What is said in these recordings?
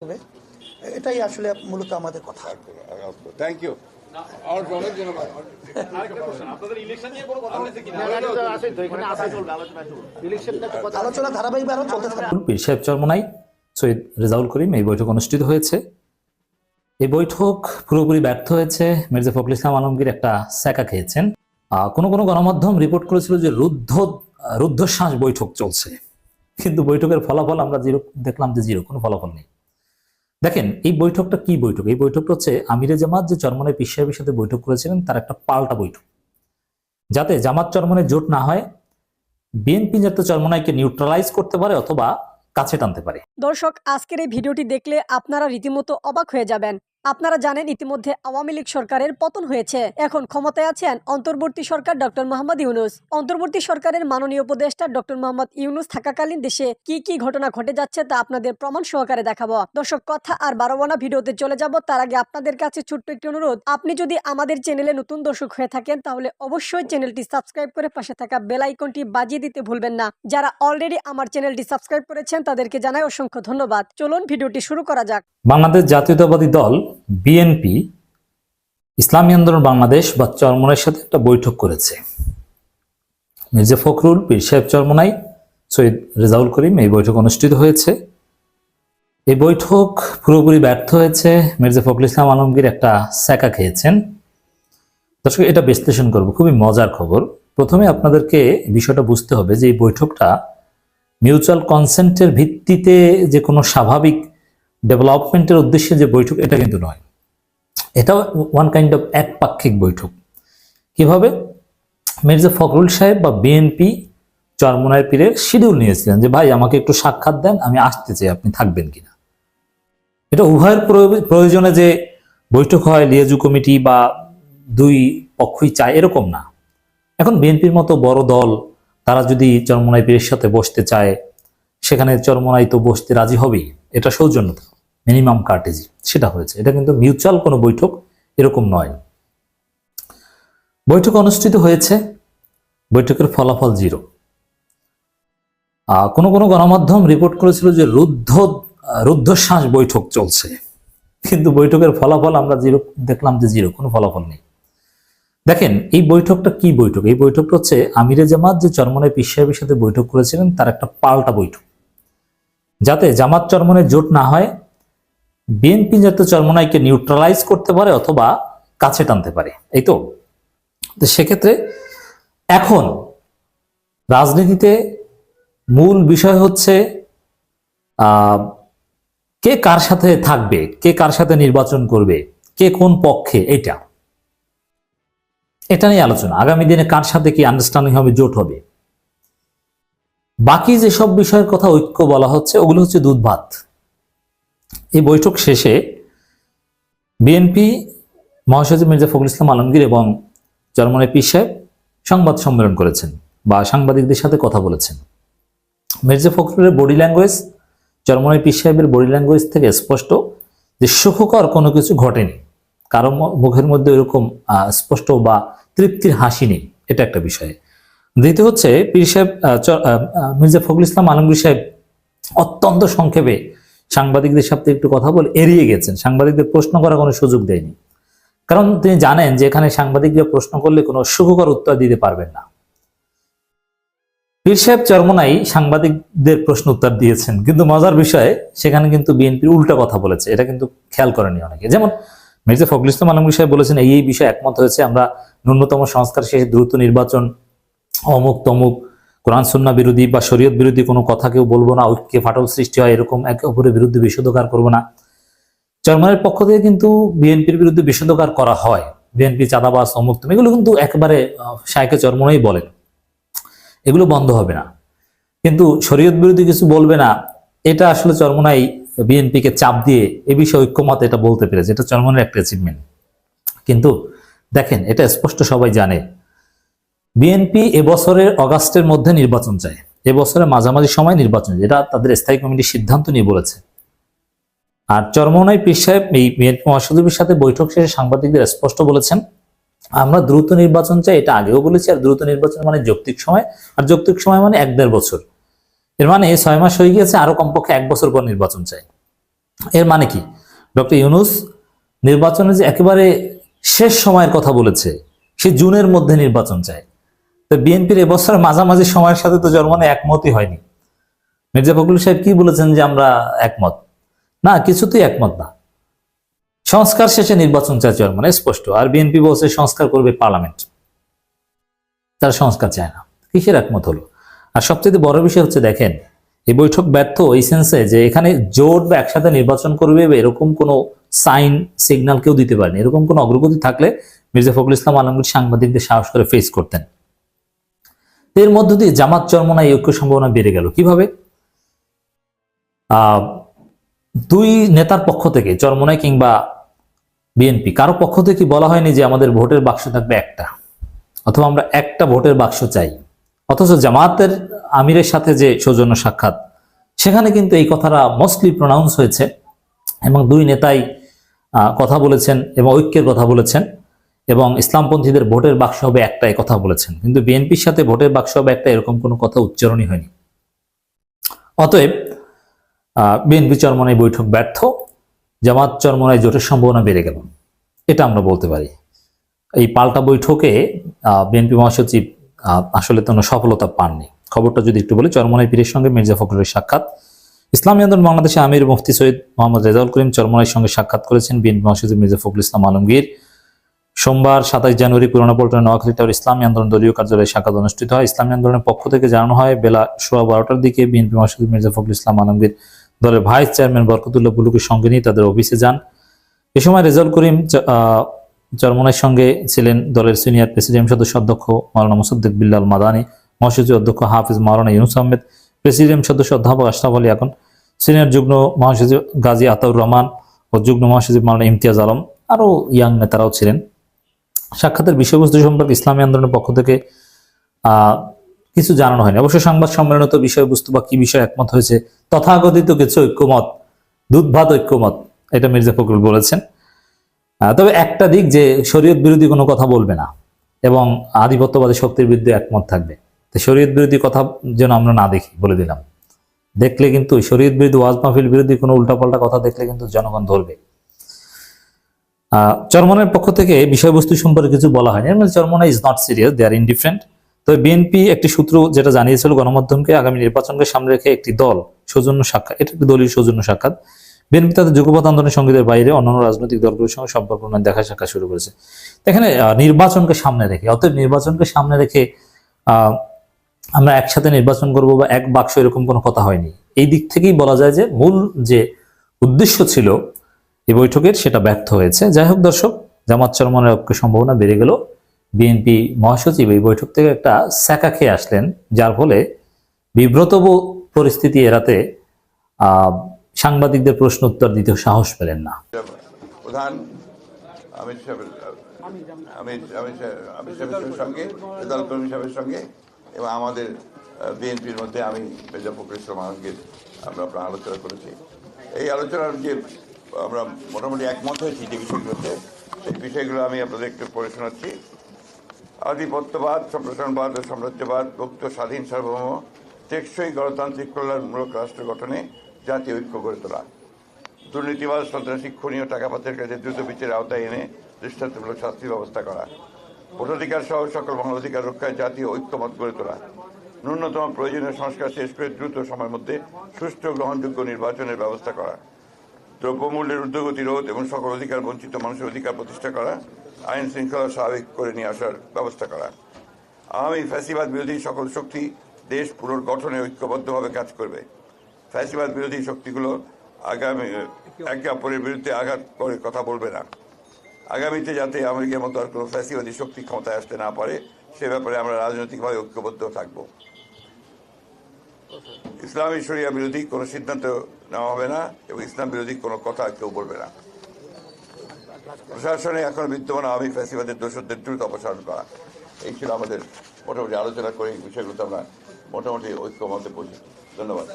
হবে। এটাই আসলে মূলত আমাদের কথা। থ্যাঁক ইউ। আলোচনা ধারাবাহিকভাবে আরো চলতে থাকবে। পীর সাহেব চরমোনাই সৈয়দ রেজাউল করিম এই বৈঠক অনুষ্ঠিত হয়েছে। এই বৈঠক পুরোপুরি ব্যর্থ হয়েছে। মির্জা ফখরুল ইসলাম আলমগীর একটা স্যাকা খেয়েছেন। কোনো গণমাধ্যম রিপোর্ট করেছিল যে রুদ্ধশ্বাস বৈঠক চলছে, কিন্তু বৈঠকের ফলাফল আমরা দেখলাম যে জিরো, কোনো ফলাফল নেই। দেখেন এই বৈঠকটা কি বৈঠক? এই বৈঠকটা হচ্ছে আমিরে জামাত যে চরমোনাই পীর সাহেবের সাথে বৈঠক করেছিলেন তার একটা পাল্টা বৈঠক, যাতে জামাত চরমোনাই জোট না হয়, বিএনপি যাতে চরমোনাইকে নিউট্রালাইজ করতে পারে অথবা কাছে টানতে পারে। দর্শক, আজকের এই ভিডিওটি দেখলে আপনারা রীতিমতো অবাক হয়ে যাবেন। আপনারা জানেন ইতিমধ্যে আওয়ামী লীগ সরকারের পতন হয়েছে। এখন ক্ষমতায় আছেন অন্তর্বর্তী সরকার ডক্টর মোহাম্মদ ইউনূস। অন্তর্বর্তী সরকারের মাননীয় উপদেষ্টা ডক্টর মোহাম্মদ ইউনূস থাকাকালীন দেশে কি কি ঘটনা ঘটে যাচ্ছে তা আপনাদের প্রমাণ সহকারে দেখাবো। দর্শক, কথা আর বাড়াবো না, ভিডিওতে চলে যাব। তার আগে আপনাদের কাছে ছোট্ট একটি অনুরোধ, আপনি যদি আমাদের চ্যানেলে নতুন দর্শক হয়ে থাকেন তাহলে অবশ্যই চ্যানেলটি সাবস্ক্রাইব করে পাশে থাকা বেল আইকনটি বাজিয়ে দিতে ভুলবেন না। যারা অলরেডি আমার চ্যানেলটি সাবস্ক্রাইব করেছেন তাদেরকে জানাই অসংখ্য ধন্যবাদ। চলুন ভিডিওটি শুরু করা যাক। বাংলাদেশ জাতীয়তাবাদী দল বিএনপি ইসলামী আন্দোলন বাংলাদেশ বা চরমোনাইয়ের সাথে একটা বৈঠক করেছে। মির্জা ফখরুল, পীর সাহেব চরমোনাই, সৈয়দ রেজাউল করিম এই বৈঠক অনুষ্ঠিত হয়েছে। এই বৈঠক পুরোপুরি ব্যর্থ হয়েছে। মির্জা ফখরুল ইসলাম আলমগীর একটা স্যাকা খেয়েছেন। দর্শক, এটা বিশ্লেষণ করব, খুবই মজার খবর। প্রথমে আপনাদেরকে বিষয়টা বুঝতে হবে যে এই বৈঠকটা মিউচুয়াল কনসেন্টের ভিত্তিতে যে কোনো স্বাভাবিক ডেভেলপমেন্টের উদ্দেশ্যে যে বৈঠক, এটা কিন্তু নয়। এটা ওয়ান কাইন্ড অফ একপাক্ষিক বৈঠক। কিভাবে? মির্জা ফখরুল সাহেব বা বিএনপি চরমোনাই পীরের শিডিউল নিয়েছিলেন যে ভাই আমাকে একটু সাক্ষাৎ দেন, আমি আসতে চাই, আপনি থাকবেন কিনা। এটা উভয়ের প্রয়োজনে যে বৈঠক হয়, লিয়াজু কমিটি বা দুই পক্ষই চায় এরকম না। এখন বিএনপির মতো বড় দল তারা যদি চরমোনাই পীরের সাথে বসতে চায়, সেখানে চরমোনাই তো বসতে রাজি হবেই। এটা সৌজন্যতা, মিনিমাম কার্টেজি, সেটা হয়েছে। এটা কিন্তু মিউচুয়াল কোনো বৈঠক এরকম নয়। বৈঠক অনুষ্ঠিত হয়েছে, বৈঠকের ফলাফল জিরো। কোনো গণমাধ্যম রিপোর্ট করেছিল যে রুদ্ধশ্বাস বৈঠক চলছে, কিন্তু বৈঠকের ফলাফল আমরা দেখলাম যে জিরো, কোনো ফলাফল নেই। দেখেন এই বৈঠকটা কি বৈঠক? এই বৈঠকটা হচ্ছে আমিরে জামাত যে চরমোনাই পীর সাহেবের সাথে বৈঠক করেছিলেন তার একটা পাল্টা বৈঠক, যাতে জামাত চরমোনাই জোট না হয়, বিএনপি যাতে চরমোনাইকে নিউট্রালাইজ করতে পারে অথবা কাছে টানতে পারে। এই তো সেক্ষেত্রে এখন রাজনীতিতে মূল বিষয় হচ্ছে কে কার সাথে থাকবে, কে কার সাথে নির্বাচন করবে, কে কোন পক্ষে, এটা নিয়ে আলোচনা। আগামী দিনে কার সাথে কি আন্ডারস্ট্যান্ডিং হবে, জোট হবে। বাকি যেসব বিষয়ের কথা ঐক্য বলা হচ্ছে ওগুলো হচ্ছে দুধ ভাত। এই বৈঠক শেষে বিএনপি মহাসচিব মির্জা ফখরুল ইসলাম আলমগীর এবং চরমোনাই পীর সাহেব সংবাদ সম্মেলন করেছেন বা সাংবাদিকদের সাথে কথা বলেছেন। মির্জা ফখরুলের বডি ল্যাঙ্গুয়েজ, চরমোনাই পীর সাহেবের বডি ল্যাঙ্গুয়েজ থেকে স্পষ্ট যে সুখকর কোনো কিছু ঘটেনি। কারো মুখের মধ্যে এরকম স্পষ্ট বা তৃপ্তির হাসি নেই, এটা একটা বিষয়। দ্বিতীয় হচ্ছে পীর সাহেব মির্জা ফখরুল ইসলাম আলমগীর সাহেব অত্যন্ত সংক্ষেপে সাংবাদিকদের সাথে একটু কথা বলে এড়িয়ে গেছেন, সাংবাদিকদের প্রশ্ন করার কোনো সুযোগ দেয়নি। কারণ তিনি জানেন যে এখানে সাংবাদিকরা প্রশ্ন করলে কোনো সুখকর উত্তর দিতে পারবেন না। পীর সাহেব চরমোনাই সাংবাদিকদের প্রশ্ন উত্তর দিয়েছেন, কিন্তু মজার বিষয় সেখানে কিন্তু বিএনপির উল্টা কথা বলেছে। এটা কিন্তু খেয়াল করেনি অনেকে। যেমন মির্জা ফখরুল ইসলাম আলমগীর সাহেব বলেছেন এই বিষয়ে একমত হয়েছে, আমরা ন্যূনতম সংস্কার শেষে দ্রুত নির্বাচন, অমুক তমুক, কোরআন সুন্নাহ বিরোধী বা শরীয়ত বিরোধী কোনো কথা কেউ বলবো না, ঐক্যে ফাটল সৃষ্টি হয় এরকম একে অপরের বিরুদ্ধে বিষোদগার করবো না। চরমোনাইয়ের পক্ষ থেকে কিন্তু বিএনপির বিরুদ্ধে বিষোদগার করা হয়, বিএনপি চাঁদাবাজ, অমুক তমুক, এগুলো কিন্তু একেবারে শায়েখে চরমোনাই বলেন, এগুলো বন্ধ হবে না। কিন্তু শরীয়ত বিরোধী কিছু বলবে না, এটা আসলে চরমোনাই বিএনপিকে চাপ দিয়ে এ বিষয়ে ঐক্যমত এটা বলতে পেরেছে, এটা চরমোনাইয়ের একটা অ্যাচিভমেন্ট। কিন্তু দেখেন এটা স্পষ্ট সবাই জানে, বিএনপি এবছরের অগাস্টের মধ্যে নির্বাচন চায়, এবছরের মাঝামাঝি সময় নির্বাচন, এটা তাদের স্থায়ী কমিটির সিদ্ধান্ত নিয়ে বলেছে। আর চরমোনাই পীর সাহেব এই বিএনপি মহাসচিবের সাথে বৈঠক শেষে সাংবাদিকদের স্পষ্ট বলেছেন আমরা দ্রুত নির্বাচন চাই, এটা আগেও বলেছি। আর দ্রুত নির্বাচন মানে যৌক্তিক সময়, আর যৌক্তিক সময় মানে 1-1.5 বছর। এর মানে 6 মাস হয়ে গিয়েছে, আরো কমপক্ষে 1 বছর পর নির্বাচন চাই। এর মানে কি? ডক্টর ইউনূস নির্বাচনে যে একেবারে শেষ সময়ের কথা বলেছে, সে জুনের মধ্যে নির্বাচন চায়। তো বিএনপির এবছর মাঝামাঝি সময়ের সাথে তো জন্মনে একমতই হয়নি। মির্জা ফখরুল সাহেব কি বলেছেন যে আমরা একমত? না, কিছুতেই একমত না। সংস্কার শেষে নির্বাচন চায় চরমনে, স্পষ্ট। আর বিএনপি বলছে সংস্কার করবে পার্লামেন্ট, তারা সংস্কার চায় না। কিসের একমত হলো? আর সবচেয়ে বড় বিষয় হচ্ছে, দেখেন এই বৈঠক ব্যর্থ এই সেন্সে যে এখানে জোট বা একসাথে নির্বাচন করবে বা এরকম কোনো সাইন সিগন্যাল কেউ দিতে পারেনি। এরকম কোনো অগ্রগতি থাকলে মির্জা ফখরুল ইসলাম আলমগীর সাংবাদিকদের সাহস করে ফেস করতেন। এর মধ্য দিয়ে জামাত চরমনায় ঐক্য সম্ভাবনা বেড়ে গেল কিভাবে? দুই নেতার পক্ষ থেকে, চরমনায় কিংবা বিএনপি কারো পক্ষ থেকে বলা হয়নি যে আমাদের ভোটের বাক্স থাকবে একটা, অথবা আমরা একটা ভোটের বাক্স চাই। অথচ জামাতের আমিরের সাথে যে সৌজন্য সাক্ষাৎ, সেখানে কিন্তু এই কথাটা মোস্টলি প্রোনাউন্স হয়েছে এবং দুই নেতাই কথা বলেছেন এবং ঐক্যের কথা বলেছেন এবং ইসলামপন্থীদের ভোটের বাক্স হবে একটা, এই কথা বলেছেন। কিন্তু বিএনপির সাথে ভোটের বাক্স হবে একটা, এরকম কোনো কথা উচ্চারণই হয়নি। অতএব বিএনপি চরমনায় বৈঠক ব্যর্থ, জামাত চরমনায় জোটের সম্ভাবনা বেড়ে গেল, এটা আমরা বলতে পারি। এই পাল্টা বৈঠকে বিএনপি মহাসচিব আসলে কোনো সফলতা পাননি। খবরটা যদি একটু বলি, চরমনাই পীরের সঙ্গে মির্জা ফখরুলের সাক্ষাৎ। ইসলামী আন্দোলন বাংলাদেশে আমির মুফতি সৈয়দ মোহাম্মদ রেজাউল করিম চরমনাইয়ের সঙ্গে সাক্ষাৎ করেছেন বিএনপি মহাসচিব মির্জা ফখরুল ইসলাম আলমগীর। সোমবার 27 জানুয়ারি পুরানা পল্টনের নোয়াখালী টাওয়ার ইসলামী আন্দোলন দলীয় কার্যালয়ে সাক্ষাৎ অনুষ্ঠিত হয়। ইসলামী আন্দোলনের পক্ষ থেকে জানানো হয়, বেলা 12:15টার দিকে বিএনপি মহাসচিব মির্জা ফখরুল ইসলাম আলমগীর দলের ভাইস চেয়ারম্যান বরকতুল্লাহ বুলুকে সঙ্গে নিয়ে তাদের অফিসে যান। এ সময় রেজাউল করিম চরমনাইয়ের সঙ্গে ছিলেন দলের সিনিয়র প্রেসিডিয়াম সদস্য অধ্যক্ষ মাওলানা মুসাদ্দেক বিল্লাল মাদানী, মহাসচিব অধ্যক্ষ হাফিজ মাওলানা ইউনুস আহমেদ, প্রেসিডিয়াম সদস্য অধ্যাপক আশরাফ আলী আকন, সিনিয়র যুগ্ম মহাসচিব গাজী আতাউর রহমান ও যুগ্ম মহাসচিব মাওলানা ইমতিয়াজ আলম, আরও ইয়াং নেতারাও ছিলেন। সাক্ষাতের বিষয়বস্তু সম্পর্কে ইসলামী আন্দোলনের পক্ষ থেকে কিছু জানানো হয়নি। অবশ্য সংবাদ সম্মেলনে তো বিষয়বস্তু বা কি বিষয় একমত হয়েছে, তথাকথিত কিছু ঐক্যমত, দুধভাত ঐক্যমত, এটা মির্জা ফখরুল বলেছেন। তবে একটা দিক যে শরীয়ত বিরোধী কোনো কথা বলবে না এবং আধিপত্যবাদী শক্তির বিরুদ্ধে একমত থাকবে। তো শরীয়ত বিরোধী কথা যেন আমরা না দেখি, বলে দিলাম। দেখলে কিন্তু শরীয়ত বিরোধী, ওয়াজ মাহফিল বিরোধী কোনো উল্টাপাল্টা কথা দেখলে কিন্তু জনগণ ধরবে। চরমনাইয়ের পক্ষ থেকে বিষয়বস্তু সম্পর্কে কিছু বলা হয়নি। Charmonai is not serious, they are indifferent. তবে বিএনপি একটি সূত্র যেটা জানিয়েছিল গণমাধ্যমকে, আগামী নির্বাচনকে সামনে রেখে একটি দল সৌজন্য সাক্ষাৎ, এটা একটি দলীয় সৌজন্য সাক্ষাৎ। বিএনপি তাদের যুগপৎ আন্দোলনের সঙ্গীদের বাইরে অন্যান্য রাজনৈতিক দলগুলোর সঙ্গে সম্পর্ক দেখা সাক্ষাৎ শুরু করেছে। এখানে নির্বাচনকে সামনে রেখে, অতএব নির্বাচনকে সামনে রেখে আমরা একসাথে নির্বাচন করব বা এক বাক্স, এরকম কোনো কথা হয়নি। এই দিক থেকেই বলা যায় যে মূল যে উদ্দেশ্য ছিল এই বৈঠকের, সেটা ব্যর্থ হয়েছে। যাই হোক দর্শক, জামাত চরমনাইয়ের ঐক্য সম্ভাবনা বেড়ে গেল। বিএনপি মহাসচিব এই বৈঠক থেকে একটা স্যাকা খেয়ে আসলেন, যার ফলে বিব্রত পরিস্থিতি এড়াতে সাংবাদিকদের প্রশ্ন উত্তর দিতে সাহস পেলেন না। প্রধান আমির সাহেবের সঙ্গে, রেজাউল করিম সাহেবের সঙ্গে এবং আমাদের বিএনপির মধ্যে আমি মির্জা ফখরুল ইসলাম আলমগীর আমরা আলোচনা করেছি। এই আলোচনার যে আমরা মোটামুটি একমত হয়েছি যে বিষয়গুলোতে, সেই বিষয়গুলো আমি আপনাদের একটু পড়ে শোনাচ্ছি। আধিপত্যবাদ, সম্প্রসারণবাদ ও সাম্রাজ্যবাদ, মুক্ত, স্বাধীন, সার্বভৌম, টেকসই গণতান্ত্রিক কল্যাণমূলক রাষ্ট্র গঠনে জাতীয় ঐক্য গড়ে তোলা, দুর্নীতিবাদ, সন্ত্রাসী, খুনি ও টাকা পাচারের কাছে দ্রুত বিচারের আওতায় এনে দৃষ্টান্তমূলক শাস্তির ব্যবস্থা করা, ভোটাধিকার সহ সকল মানবাধিকার রক্ষায় জাতীয় ঐক্যমত গড়ে তোলা, ন্যূনতম প্রয়োজনীয় সংস্কার শেষ করে দ্রুত সময়ের মধ্যে সুষ্ঠু গ্রহণযোগ্য নির্বাচনের ব্যবস্থা করা, দ্রব্যমূল্যের ঊর্ধ্বগতি রোধ এবং সকল অধিকার বঞ্চিত মানুষের অধিকার প্রতিষ্ঠা করা, আইন শৃঙ্খলা স্বাভাবিক করে নিয়ে আসার ব্যবস্থা করা। আওয়ামী ফ্যাসিবাদ বিরোধী সকল শক্তি দেশ পুনর্গঠনে ঐক্যবদ্ধভাবে কাজ করবে। ফ্যাসিবাদ বিরোধী শক্তিগুলো আগামী একে অপরের বিরুদ্ধে আঘাত করে কথা বলবে না। আগামীতে যাতে আমেরিকার মতো আর কোনো ফ্যাসিবাদী শক্তি ক্ষমতায় আসতে না পারে, সে ব্যাপারে আমরা রাজনৈতিকভাবে ঐক্যবদ্ধ থাকব। ইসলামী শরিয়া বিরোধী কোনো সিদ্ধান্ত নেওয়া হবে না এবং ইসলাম বিরোধী কোনো কথা কেউ বলবে না। প্রশাসনে এখন বিদ্যমান আওয়ামী ফ্যাসিবাদের দোষদের দ্রুত অপসারণ করা। এই ছিল আমাদের মোটামুটি আলোচনা করে এই বিষয়গুলোতে আমরা মোটামুটি ঐক্যমতে পৌঁছি। ধন্যবাদ।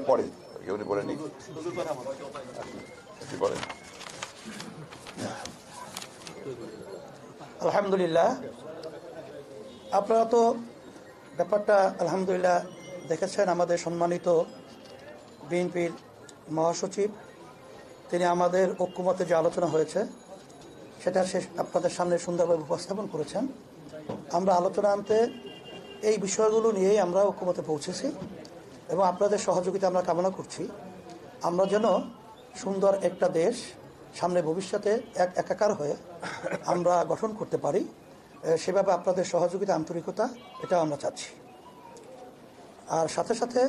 পরে কেউ বলেনি বলেন। আলহামদুলিল্লাহ, আপনারা তো ব্যাপারটা আলহামদুলিল্লাহ দেখেছেন। আমাদের সম্মানিত বিএনপির মহাসচিব তিনি আমাদের ঐক্যমতে যে আলোচনা হয়েছে সেটা আপনাদের সামনে সুন্দরভাবে উপস্থাপন করেছেন। আমরা আলোচনা আনতে এই বিষয়গুলো নিয়েই আমরা ঐক্যমতে পৌঁছেছি এবং আপনাদের সহযোগিতা আমরা কামনা করছি। আমরা যেন সুন্দর একটা দেশ সামনে ভবিষ্যতে একাকার হয়ে আমরা গঠন করতে পারি, সেভাবে আপনাদের সহযোগিতা, আন্তরিকতা এটাও আমরা চাচ্ছি। আর সাথে সাথে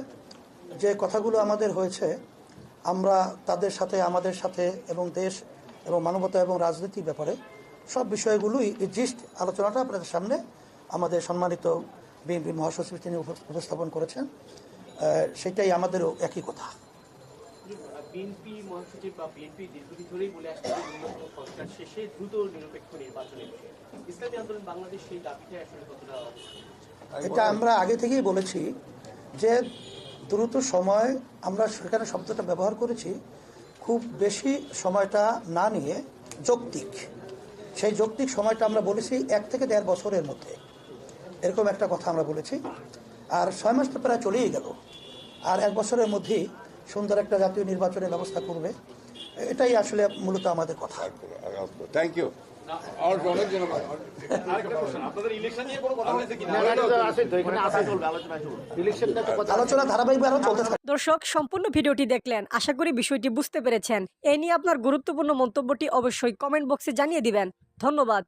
যে কথাগুলো আমাদের হয়েছে, আমরা তাদের সাথে, আমাদের সাথে এবং দেশ এবং মানবতা এবং রাজনীতির ব্যাপারে সব বিষয়গুলোই জিস্ট আলোচনাটা আপনাদের সামনে আমাদের সম্মানিত বিএনপি মহাসচিব তিনি উপস্থাপন করেছেন। সেটাই আমাদেরও একই কথা। বিএনপি মহাসচিব বা বিএনপি দীর্ঘদিন ধরেই বলে আসছে ন্যূনতম সংস্কার শেষে দ্রুত নিরপেক্ষ নির্বাচনের বিষয়ে ইসলামী আন্দোলন বাংলাদেশ সেই দাবিটা আসলে কতটা? এটা আমরা আগে থেকেই বলেছি যে দ্রুত সময়, আমরা সেখানে শব্দটা ব্যবহার করেছি, খুব বেশি সময়টা না নিয়ে যৌক্তিক, সেই যৌক্তিক সময়টা আমরা বলেছি 1 থেকে 1.5 বছরের মধ্যে, এরকম একটা কথা আমরা বলেছি। আর 6 মাস তো প্রায় চলেই গেল, আর 1 বছরের মধ্যেই সুন্দর একটা জাতীয় নির্বাচনের ব্যবস্থা করবে, এটাই আসলে মূলত আমাদের কথা। Thank you. আলোচনা ধারাবাহিকভাবে আরো চলতে থাকবে। দর্শক, সম্পূর্ণ ভিডিওটি দেখলেন, আশা করি বিষয়টি বুঝতে পেরেছেন। এই নিয়ে আপনার গুরুত্বপূর্ণ মন্তব্যটি অবশ্যই কমেন্ট বক্সে জানিয়ে দিবেন। ধন্যবাদ।